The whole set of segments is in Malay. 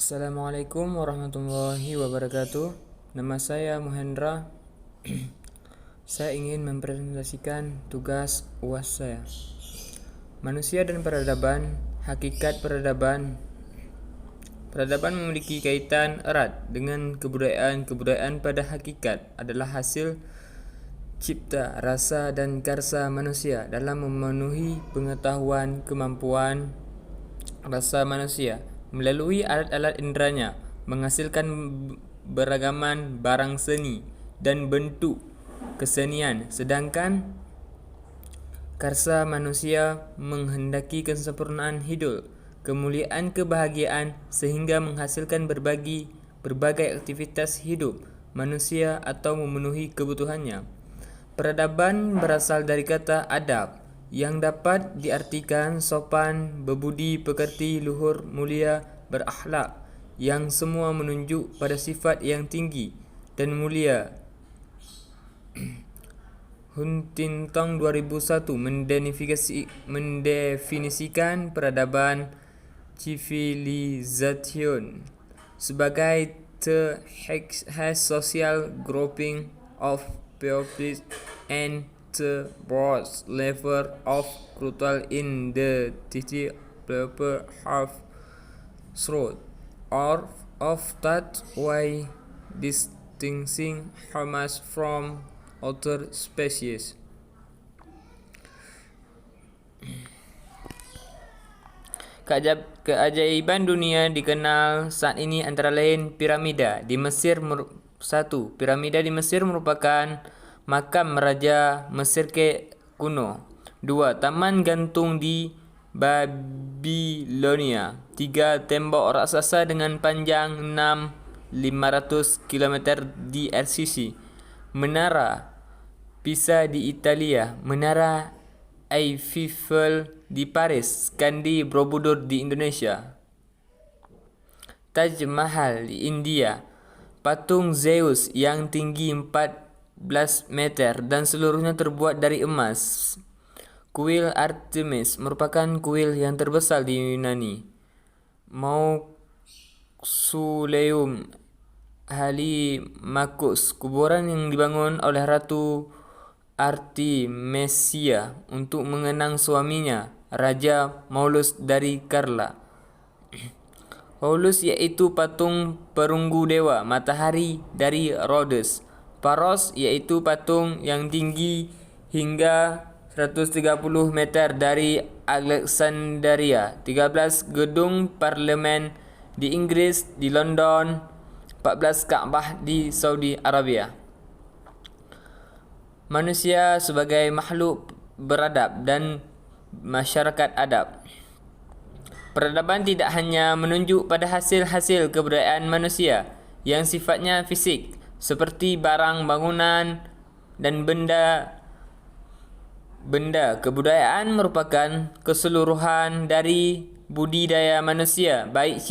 Assalamualaikum warahmatullahi wabarakatuh. Nama saya Muhendra. Saya ingin mempresentasikan tugas UAS saya. Manusia dan peradaban, hakikat peradaban. Peradaban memiliki kaitan erat dengan kebudayaan. Kebudayaan pada hakikat adalah hasil cipta, rasa dan karsa manusia dalam memenuhi pengetahuan, kemampuan rasa manusia melalui alat-alat inderanya, menghasilkan beragaman barang seni dan bentuk kesenian, sedangkan karsa manusia menghendaki kesempurnaan hidup, kemuliaan, kebahagiaan, sehingga menghasilkan berbagai aktivitas hidup manusia atau memenuhi kebutuhannya. Peradaban berasal dari kata adab, yang dapat diartikan sopan, berbudi pekerti, luhur, mulia, berakhlak, yang semua menunjuk pada sifat yang tinggi dan mulia. Huntington 2001 mendefinisikan peradaban civilization sebagai the social grouping of peoples and the broad level of cultural identity people have through or of that way distinguishing humans from other species. Keajaiban dunia dikenal saat ini antara lain piramida di Mesir. 1. Piramida di Mesir merupakan makam Raja Mesir kuno. 2. Taman gantung di Babilonia. 3. Tembok raksasa dengan panjang 500 km di RCC. Menara Pisa di Italia. Menara Eiffel di Paris. Candi Borobudur di Indonesia. Taj Mahal di India. Patung Zeus yang tinggi 14 meter dan seluruhnya terbuat dari emas. Kuil Artemis merupakan kuil yang terbesar di Yunani. Mausoleum Halimakos, kuburan yang dibangun oleh Ratu Artemisia untuk mengenang suaminya, Raja Maulus dari Karla. Horus yaitu patung perunggu dewa matahari dari Rhodes. Paros yaitu patung yang tinggi hingga 130 meter dari Alexandria. 13 gedung parlemen di Inggris, di London. 14 Kaabah di Saudi Arabia. Manusia sebagai makhluk beradab dan masyarakat adab. Peradaban tidak hanya menunjuk pada hasil-hasil kebudayaan manusia yang sifatnya fisik, seperti barang, bangunan, dan benda. Kebudayaan merupakan keseluruhan dari budidaya manusia, baik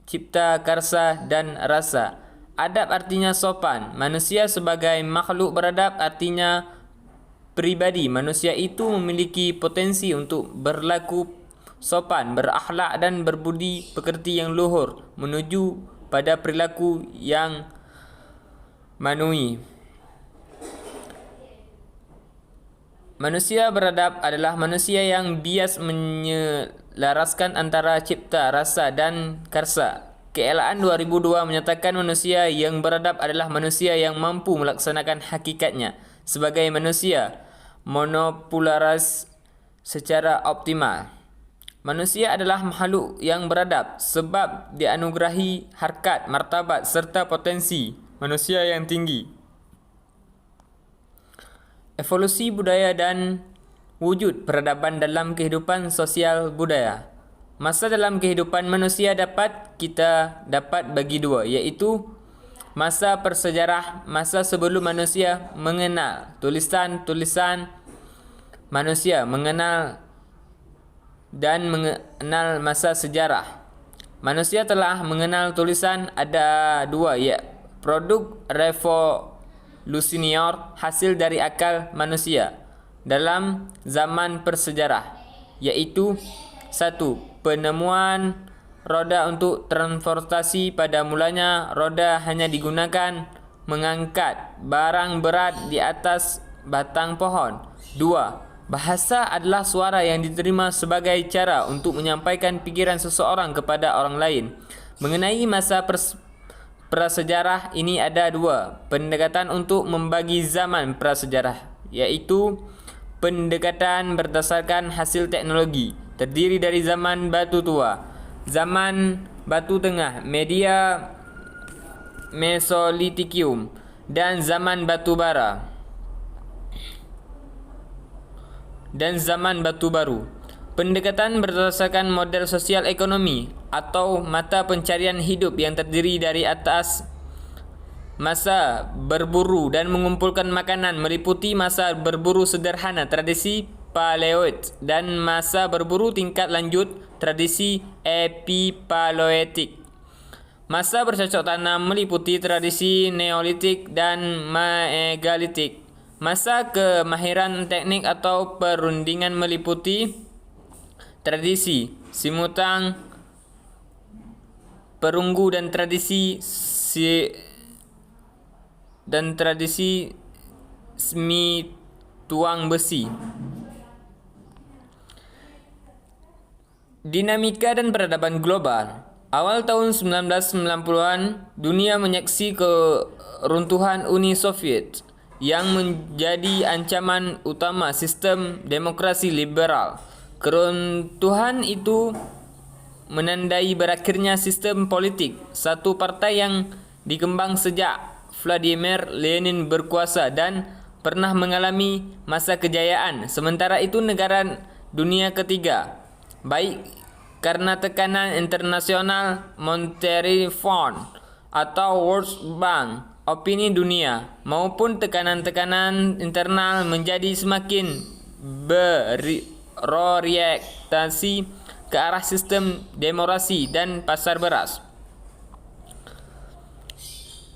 cipta, karsa, dan rasa. Adab artinya sopan. Manusia sebagai makhluk beradab artinya pribadi. Manusia itu memiliki potensi untuk berlaku sopan, berakhlak dan berbudi pekerti yang luhur, menuju pada perilaku yang manusia. Manusia beradab adalah manusia yang bias menyelaraskan antara cipta, rasa dan karsa. KLAN 2002 menyatakan manusia yang beradab adalah manusia yang mampu melaksanakan hakikatnya sebagai manusia monopolaris secara optimal. Manusia adalah makhluk yang beradab sebab dianugerahi harkat, martabat serta potensi manusia yang tinggi. Evolusi budaya dan wujud peradaban dalam kehidupan sosial budaya. Masa dalam kehidupan manusia kita dapat bagi dua, iaitu masa prasejarah, masa sebelum manusia mengenal tulisan manusia mengenal masa sejarah. Manusia telah mengenal tulisan ada dua, produk revolusioner hasil dari akal manusia dalam zaman prasejarah, iaitu 1. Penemuan roda untuk transportasi. Pada mulanya, roda hanya digunakan mengangkat barang berat di atas batang pohon. 2. Bahasa adalah suara yang diterima sebagai cara untuk menyampaikan pikiran seseorang kepada orang lain. Mengenai masa prasejarah ini ada 2 pendekatan untuk membagi zaman prasejarah, iaitu pendekatan berdasarkan hasil teknologi, terdiri dari zaman batu tua, zaman batu tengah, media Mesolitikum, dan zaman batu bara dan zaman batu baru. Pendekatan berdasarkan model sosial ekonomi atau mata pencarian hidup yang terdiri dari atas masa berburu dan mengumpulkan makanan meliputi masa berburu sederhana tradisi Paleoit dan masa berburu tingkat lanjut tradisi Epipaleotik. Masa bercocok tanam meliputi tradisi Neolitik dan Megalitik. Masa kemahiran teknik atau perundingan meliputi tradisi Simutang, perunggu dan tradisi semi tuang besi. Dinamika dan peradaban global. Awal tahun 1990-an, dunia menyaksi keruntuhan Uni Soviet yang menjadi ancaman utama sistem demokrasi liberal. Keruntuhan itu menandai berakhirnya sistem politik satu partai yang dikembang sejak Vladimir Lenin berkuasa dan pernah mengalami masa kejayaan. Sementara itu negara dunia ketiga, baik karena tekanan internasional Monetary Fund atau World Bank, opini dunia, maupun tekanan-tekanan internal menjadi semakin berorientasi ke arah sistem demokrasi dan pasar beras.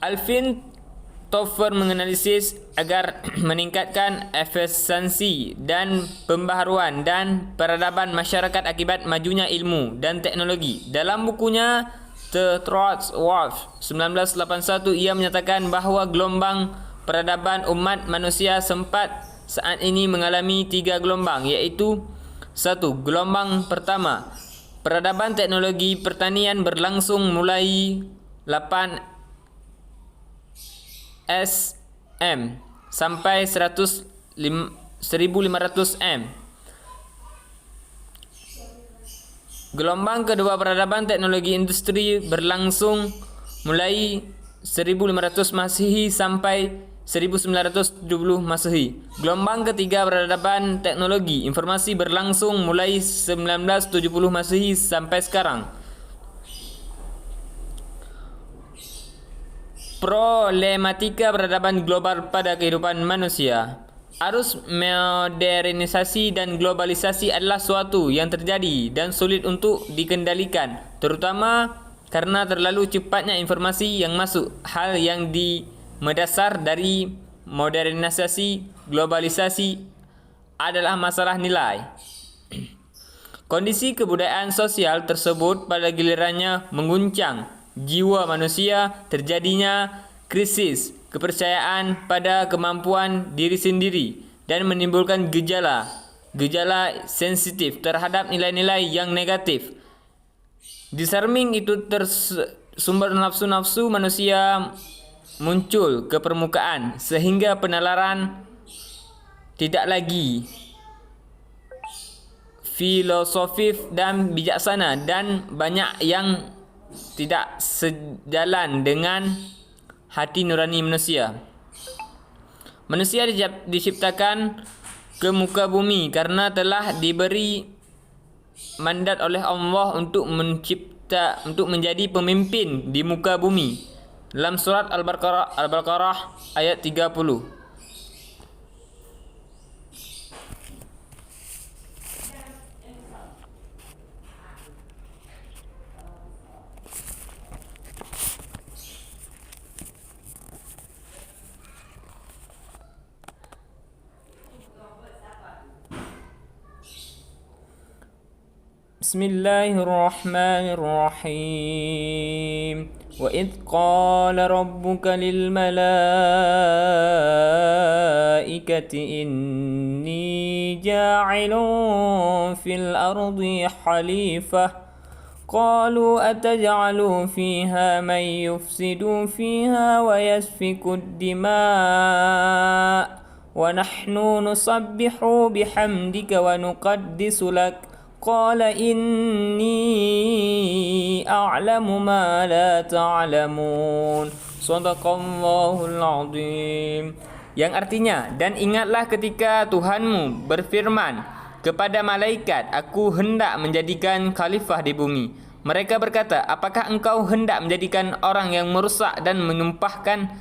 Alvin Toffler menganalisis agar meningkatkan efisiensi dan pembaharuan dan peradaban masyarakat akibat majunya ilmu dan teknologi. Dalam bukunya The Thoughts Wolf 1981, ia menyatakan bahawa gelombang peradaban umat manusia saat ini mengalami 3 gelombang, iaitu 1. Gelombang pertama, peradaban teknologi pertanian berlangsung mulai 8 SM sampai 1500 M. Gelombang kedua, peradaban teknologi industri berlangsung mulai 1500 Masehi sampai 1970 Masehi. Gelombang ketiga, peradaban teknologi informasi berlangsung mulai 1970 Masehi sampai sekarang. Problematika peradaban global pada kehidupan manusia. Arus modernisasi dan globalisasi adalah suatu yang terjadi dan sulit untuk dikendalikan, terutama karena terlalu cepatnya informasi yang masuk. Hal yang mendasar dari modernisasi globalisasi adalah masalah nilai. Kondisi kebudayaan sosial tersebut pada gilirannya mengguncang jiwa manusia. Terjadinya krisis kepercayaan pada kemampuan diri sendiri dan menimbulkan gejala sensitif terhadap nilai-nilai yang negatif. Di samping itu, sumber nafsu-nafsu manusia muncul ke permukaan sehingga penalaran tidak lagi filosofis dan bijaksana, dan banyak yang tidak sejalan dengan hati nurani manusia. Manusia diciptakan ke muka bumi karena telah diberi mandat oleh Allah untuk menjadi pemimpin di muka bumi. Dalam surat Al-Baqarah ayat 30. Bismillahirrahmanirrahim. Wa idh qala rabbuka lil malaikati inni ja'ilun fil ardi khalifah. قالوا أتجعل فيها من يفسد فيها ويسفك الدماء ونحن نسبح بحمدك ونقدس لك قال إني أعلم ما لا تعلمون صدق الله العظيم. Yang artinya, dan ingatlah ketika Tuhanmu berfirman kepada malaikat, aku hendak menjadikan khalifah di bumi. Mereka berkata, apakah engkau hendak menjadikan orang yang merusak dan menumpahkan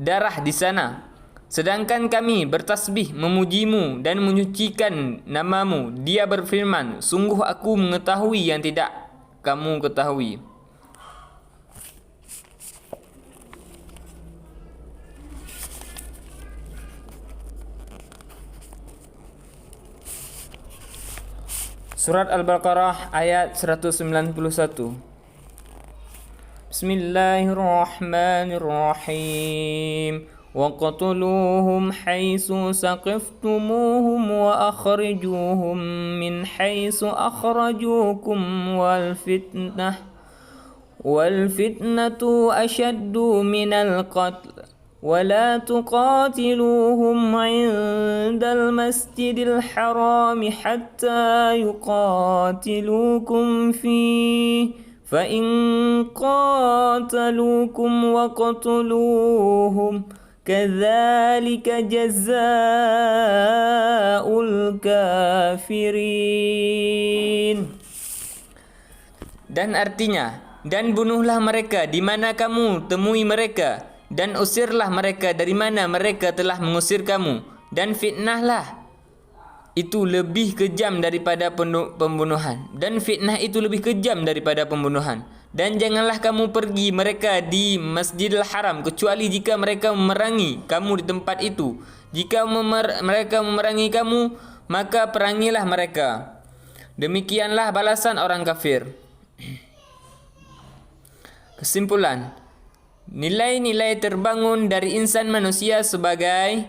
darah di sana? Sedangkan kami bertasbih memujimu dan menyucikan namamu. Dia berfirman, sungguh aku mengetahui yang tidak kamu ketahui. Surat Al-Baqarah ayat 191. Bismillahirrahmanirrahim. وَقَتُلُوهُمْ حَيْثُ سَقِفْتُمُوهُمْ وَأَخْرِجُوهُمْ مِنْ حَيْثُ أَخْرَجُوكُمْ وَالْفِتْنَةُ أَشَدُّ مِنَ الْقَتْلِ ولا تقاتلوهم عند المسجد الحرام حتى يقاتلوكم فيه فإن قاتلوكم وقتلوهم كذلك جزاء الكافرين. Dan artinya, dan bunuhlah mereka di mana kamu temui mereka, dan usirlah mereka dari mana mereka telah mengusir kamu, dan fitnahlah itu lebih kejam daripada pembunuhan, dan fitnah itu lebih kejam daripada pembunuhan. Dan janganlah kamu pergi mereka di Masjidil Haram kecuali jika mereka memerangi kamu di tempat itu. Jika mereka memerangi kamu, maka perangilah mereka. Demikianlah balasan orang kafir. Kesimpulan, nilai-nilai terbangun dari insan manusia sebagai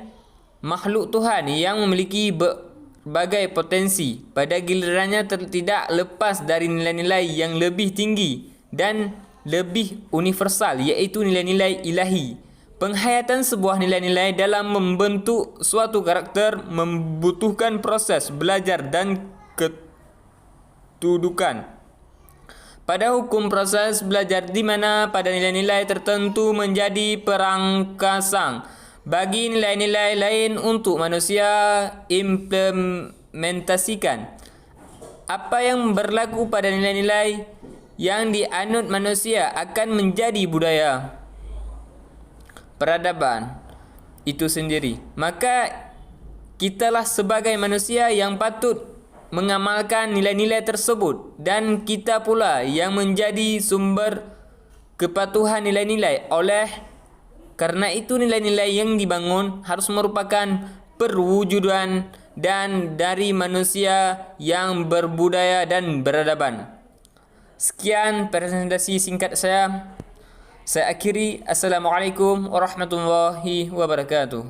makhluk Tuhan yang memiliki berbagai potensi, pada gilirannya tidak lepas dari nilai-nilai yang lebih tinggi dan lebih universal, iaitu nilai-nilai ilahi. Penghayatan sebuah nilai-nilai dalam membentuk suatu karakter membutuhkan proses belajar dan ketudukan. Pada hukum proses belajar di mana pada nilai-nilai tertentu menjadi perangkasang bagi nilai-nilai lain untuk manusia implementasikan. Apa yang berlaku pada nilai-nilai yang dianut manusia akan menjadi budaya peradaban itu sendiri. Maka kitalah sebagai manusia yang patut mengamalkan nilai-nilai tersebut, dan kita pula yang menjadi sumber kepatuhan nilai-nilai. Oleh karena itu nilai-nilai yang dibangun harus merupakan perwujudan dan dari manusia yang berbudaya dan beradaban. Sekian presentasi singkat saya. Saya akhiri. Assalamualaikum warahmatullahi wabarakatuh.